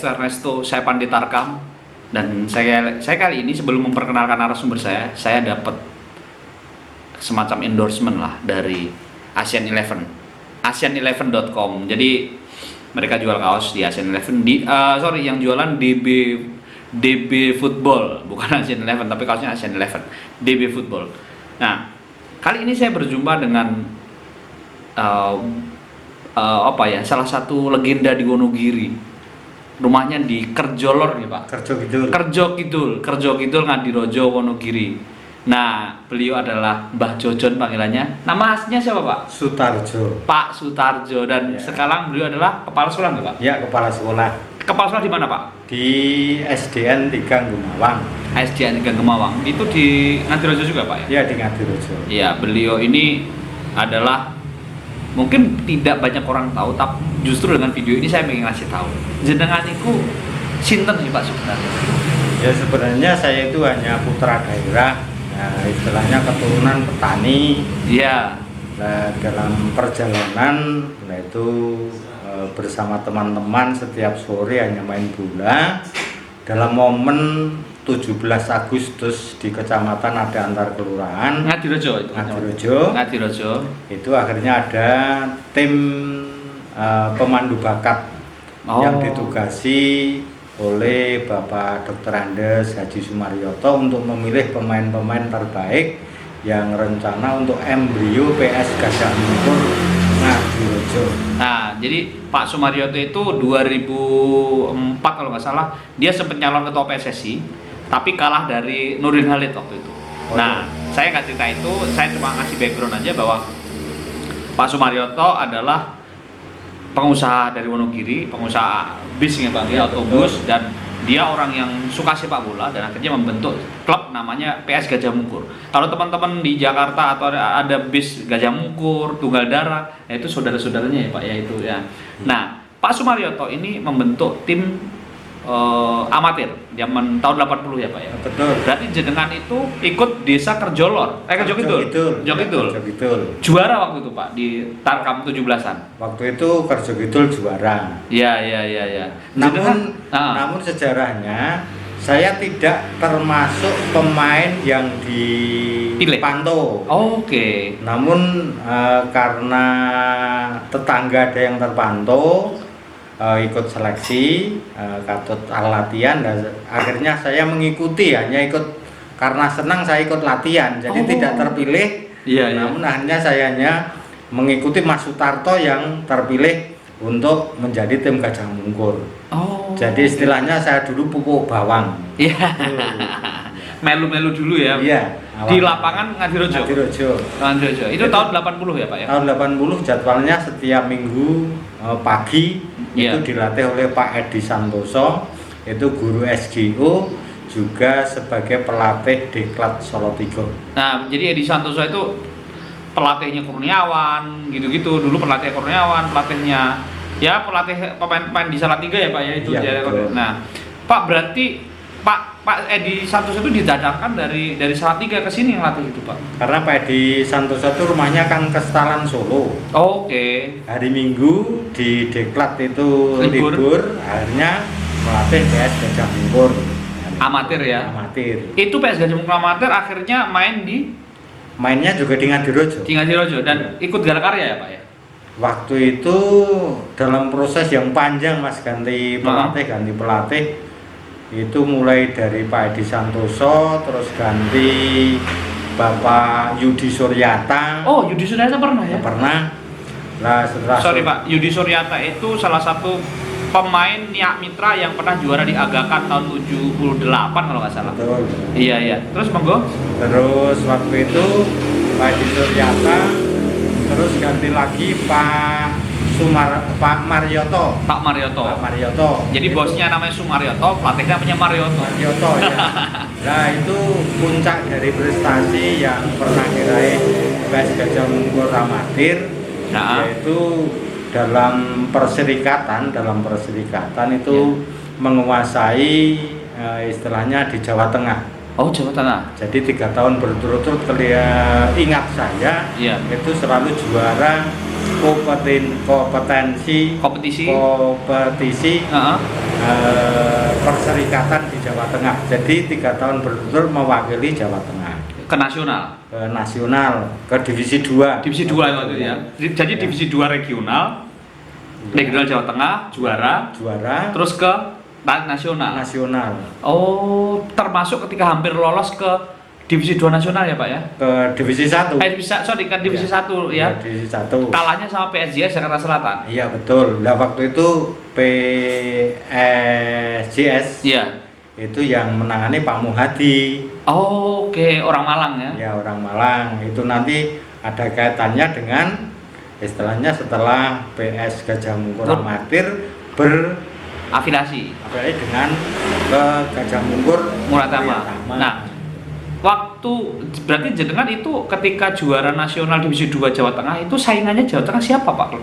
Restu Ernesto, saya Pandit Tarkam. Dan saya kali ini sebelum memperkenalkan narasumber saya dapat semacam endorsement lah dari asian11.com. Jadi mereka jual kaos di Asian Eleven yang jualan DB Football, bukan Asian Eleven tapi kaosnya Asian Eleven, DB Football. Nah, kali ini saya berjumpa dengan salah satu legenda di Wonogiri. Rumahnya di Kerjolor nih Pak. Kerjo Kidul Ngadirojo Wonogiri. Nah, beliau adalah Mbah Jojon panggilannya. Nama aslinya siapa Pak? Sutarjo. Pak Sutarjo, dan sekarang beliau adalah kepala sekolah nggak Pak? Ya, kepala sekolah. Kepala sekolah di mana Pak? Di SDN 3 Gemawang. SDN 3 Gemawang. Itu di Ngadirojo juga Pak ya? Ya, di Ngadirojo. Iya, beliau ini adalah mungkin tidak banyak orang tahu, tapi justru dengan video ini saya ingin ngasih tahu. Jenengan iku sinten sih Pak sebenarnya? Ya, sebenarnya saya itu hanya putra daerah. Nah, istilahnya keturunan petani. Iya. Nah, dalam perjalanan itu bersama teman-teman setiap sore hanya main bola. Dalam momen 17 Agustus di kecamatan ada antar kelurahan Ngadirojo. Ngadirojo. Itu akhirnya ada tim pemandu bakat yang ditugasi oleh Bapak Dr. Andes Haji Sumaryoto untuk memilih pemain-pemain terbaik yang rencana untuk embrio PS Gajah Mungkur Ngadirojo. Nah, jadi Pak Sumaryoto itu 2004 kalau nggak salah dia sempat nyalon ketua PSSI, tapi kalah dari Nurdin Halid waktu itu. Nah, saya nggak cerita itu, saya cuma ngasih background aja bahwa Pak Sumaryoto adalah pengusaha dari Wonogiri, pengusaha bis ya Bang, autobus, dan dia orang yang suka sepak bola dan akhirnya membentuk klub namanya PS Gajah Mungkur. Kalau teman-teman di Jakarta atau ada bis Gajah Mungkur, Tunggal Darah, ya itu saudara-saudaranya ya Pak ya itu ya. Nah, Pak Sumaryoto ini membentuk tim amatir zaman tahun 80 ya Pak ya. Betul. Berarti jenengan itu ikut desa Kerjolor, Kerjo Kidul. Juara waktu itu Pak di Tarkam 17-an. Waktu itu Kerjo Kidul juara. Iya. Namun sejarahnya saya tidak termasuk pemain yang dipantau. Oke. Namun karena tetangga ada yang terpantau, ikut seleksi, katut latihan, dan akhirnya saya mengikuti, hanya ikut karena senang saya ikut latihan, jadi tidak terpilih. Namun akhirnya saya hanya mengikuti Mas Sutarto yang terpilih untuk menjadi tim Gajah Mungkur. Jadi istilahnya saya dulu pupuk bawang. Iya. Melu-melu dulu ya. Iya. Di lapangan Ngadirojo. Itu tahun 80 ya Pak ya? Tahun 80 jadwalnya setiap minggu pagi itu dilatih oleh Pak Edi Santoso, itu guru SGO juga sebagai pelatih Diklat Solo 3. Nah, jadi Edi Santoso itu pelatihnya Kurniawan, gitu-gitu. Dulu pelatih Kurniawan, pelatihnya ya pelatih pemain-pemain di Salatiga ya Pak ya itu. Iya, nah, Pak berarti Pak Edi Santoso itu didadakan dari Salatiga ke sini ngelatih itu Pak? Karena Pak Edi Santoso itu rumahnya kan Kestalan Solo. Oke. Hari Minggu di Diklat itu libur, akhirnya melatih PS Gajah Mungkur. Amatir ya? Amatir. Itu PS Gajah Mungkur amatir akhirnya mainnya juga di Ngadirojo. Di Ngadirojo dan ikut Gala Karya ya Pak ya? Waktu itu dalam proses yang panjang Mas, ganti pelatih. Itu mulai dari Pak Edi Santoso, terus ganti Bapak Yudi Suryata. Oh, Yudi Suryata pernah ya? Pernah. Nah, setelah Pak, Yudi Suryata itu salah satu pemain Niak Mitra yang pernah juara di Agakan tahun 78 kalau nggak salah. Betul. Iya. Terus monggo. Terus waktu itu Pak Edi Suryata, terus ganti lagi Pak Marioto. Jadi bosnya namanya Sumaryoto, pelatihnya namanya Marioto ya. Nah, itu puncak dari prestasi yang pernah diraih PS Gajah Mungkur amatir, yaitu dalam perserikatan itu menguasai istilahnya di Jawa Tengah. Oh, Jawa Tengah. Jadi 3 tahun berturut-turut ingat saya itu selalu juara kompetisi perserikatan di Jawa Tengah. Jadi 3 tahun berturut mewakili Jawa Tengah Ke nasional. ke nasional, ke divisi 2. Divisi 2 waktu itu ya. Jadi Ya. divisi 2 regional. Regional Jawa Tengah juara, Juara terus ke nasional. nasional Oh, termasuk ketika hampir lolos ke divisi 2 nasional ya, Pak ya? ke divisi 1. Sorry, kan divisi 1 ya. Divisi 1. Kalahnya sama PSJS Jakarta Selatan. Iya betul. Nah waktu itu PSJS Iya. itu yang menangani Pak Muhadi. Oh, oke, orang Malang ya. Ya orang Malang. Itu nanti ada kaitannya dengan istilahnya setelah PS Gajah Mungkur Amatir Afiliasi dengan ke Gajah Mungkur Muratama. Nah, waktu berarti jenengan itu ketika juara nasional divisi 2 Jawa Tengah itu saingannya Jawa Tengah siapa, Pak?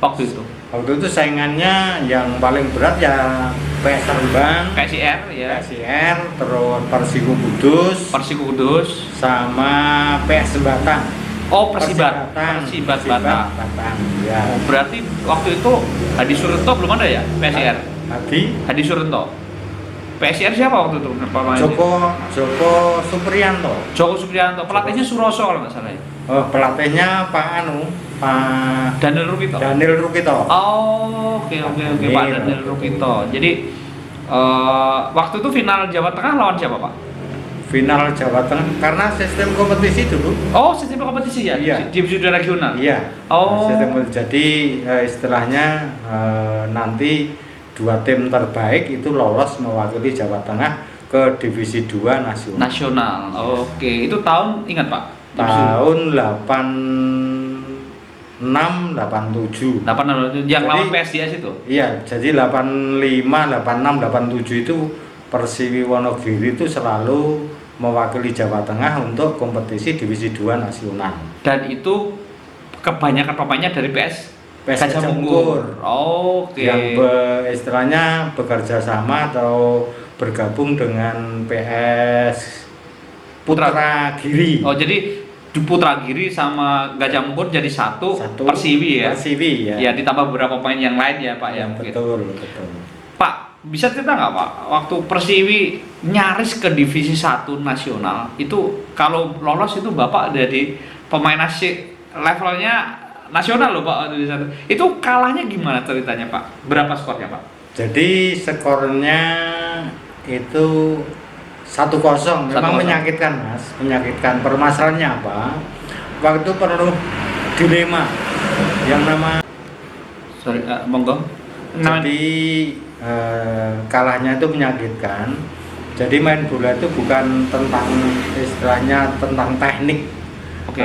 Waktu itu. Waktu itu saingannya yang paling berat ya PS Rembang, PSIR ya. PSIR, terus Persiku Kudus, Persiku Kudus sama PS Sebatang. Oh, Persibat Batang. Ya. Oh, berarti waktu itu Hadi Surento belum ada ya PSIR? Hadi Surento. PSIR siapa waktu itu pemainnya? Joko Supriyanto. Joko Supriyanto. Pelatihnya Suroso kalau nggak salah ya. Oh, pelatihnya Pak Daniel Rukito. Oh, oke Pak Daniel Rukito. Jadi waktu itu final Jawa Tengah lawan siapa, Pak? Final Jawa Tengah karena sistem kompetisi dulu. Oh, sistem kompetisi ya? Iya. Divisi 2 regional. Iya. Oh. Jadi istilahnya nanti 2 tim terbaik itu lolos mewakili Jawa Tengah ke divisi 2 nasional. Nasional. Oke, itu tahun ingat, Pak? Tahun 86 87. 86 yang lawan PSDS itu. Iya, jadi 85, 86, 87 itu Persiwi Wonogiri itu selalu mewakili Jawa Tengah untuk kompetisi divisi 2 nasional. Dan itu kebanyakan pemainnya dari PS Gajah Mungkur. Oke. Yang istilahnya bekerja sama atau bergabung dengan PS Putra Giri. Oh, jadi Putra Giri sama Gajah Mungkur jadi satu Persiwi ya. Persiwi ya. Ya, ditambah beberapa pemain yang lain ya, Pak ya. Betul. Pak, bisa cerita nggak, Pak, waktu Persiwi nyaris ke divisi 1 nasional itu kalau lolos itu Bapak jadi pemain asik levelnya nasional loh, Pak. Itu kalahnya gimana ceritanya, Pak? Berapa skornya, Pak? Jadi skornya itu 1-0. Memang menyakitkan, Mas. Menyakitkan. Permasalahannya apa? Waktu penuh dilema yang nama monggo. Jadi kalahnya itu menyakitkan. Jadi main bola itu bukan tentang istilahnya tentang teknik. Oke.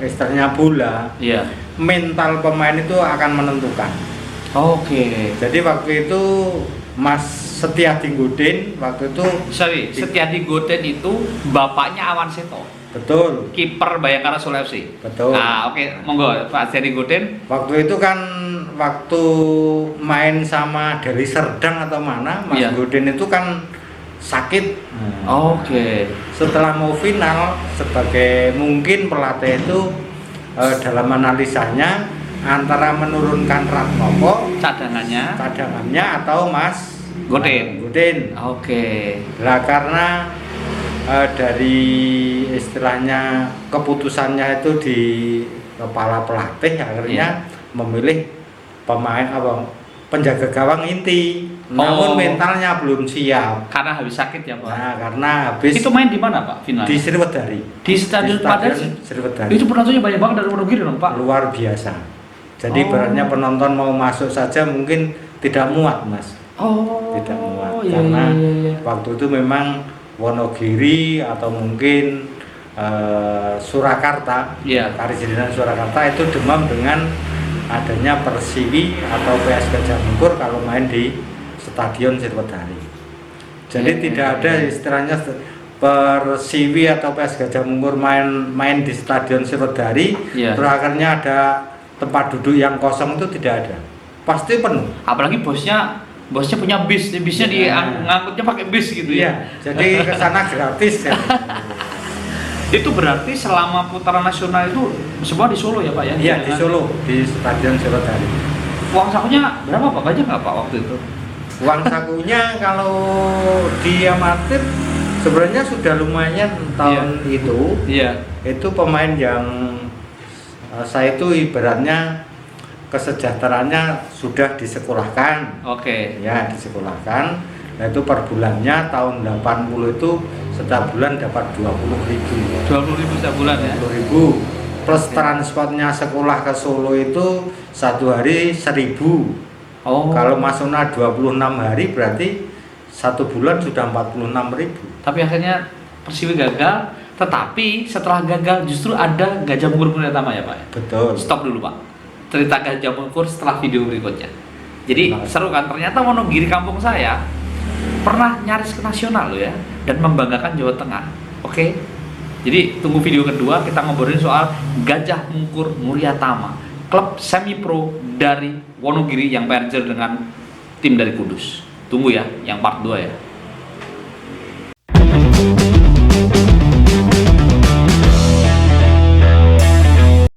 Istilahnya bola. Iya. Mental pemain itu akan menentukan. Oke. Jadi waktu itu Mas Setiadi Godin waktu itu Setiadi Godin itu bapaknya Awan Seto. Betul. Kiper Bayangkara Solo FC. Betul. Nah, oke, monggo Pak Setiadi Godin. Waktu itu kan waktu main sama Deli Serdang atau mana, Mas Godin itu kan sakit. Oke. Setelah mau final sebagai mungkin pelatih itu dalam analisanya antara menurunkan Ratmoko cadangannya atau Mas Godin. Oke. Lah karena dari istilahnya keputusannya itu di kepala pelatih akhirnya memilih pemain penjaga gawang inti. Namun mentalnya belum siap karena habis sakit ya, Pak. Nah, karena habis. Itu main di mana, Pak, final? Di Sriwedari. Di Stadion Sriwedari. Itu penontonnya banyak banget dari Wonogiri dong, Pak. Luar biasa. Jadi beratnya penonton mau masuk saja mungkin tidak muat, Mas. Tidak muat karena waktu itu memang Wonogiri atau mungkin Surakarta, Karisidenan Surakarta itu demam dengan adanya Persiwi atau PS Gajah Mungkur kalau main di Stadion Sriwedari. Jadi tidak ada istilahnya Persiwi atau PS Gajah Mungkur main di Stadion Sriwedari, terus akhirnya ada tempat duduk yang kosong, itu tidak ada. Pasti penuh. Apalagi bosnya punya bisnya ngangkutnya pakai bis gitu ya. Jadi ke sana gratis ya. Itu berarti selama putaran nasional itu semua di Solo ya, Pak ya? Iya, di Solo, di Stadion Sriwedari. Uang sakunya berapa, Pak? Banyak nggak, Pak, waktu itu? Uang sakunya kalau di amatir sebenarnya sudah lumayan tahun itu. Iya. Itu pemain yang saya itu ibaratnya kesejahteraannya sudah disekolahkan. Oke. Ya, disekolahkan. Nah, itu per bulannya tahun 80 itu setiap bulan dapat 20.000. 20.000 setiap bulan ya. 20.000 plus Oke. transportnya sekolah ke Solo itu satu hari 1.000. Oh. Kalau masuknya 26 hari berarti satu bulan sudah 46.000. Tapi akhirnya Persiwi gagal, tetapi setelah gagal justru ada Gajah Mungkur Muryatama ya Pak. Betul. Stop dulu Pak. Cerita Gajah Mungkur setelah video berikutnya. Jadi Nah. seru kan, ternyata Wonogiri kampung saya pernah nyaris ke nasional loh ya, dan membanggakan Jawa Tengah. Oke. Jadi tunggu video kedua, kita ngobrolin soal Gajah Mungkur Muryatama, klub semi pro dari Wonogiri yang merger dengan tim dari Kudus. Tunggu ya, yang part 2 ya.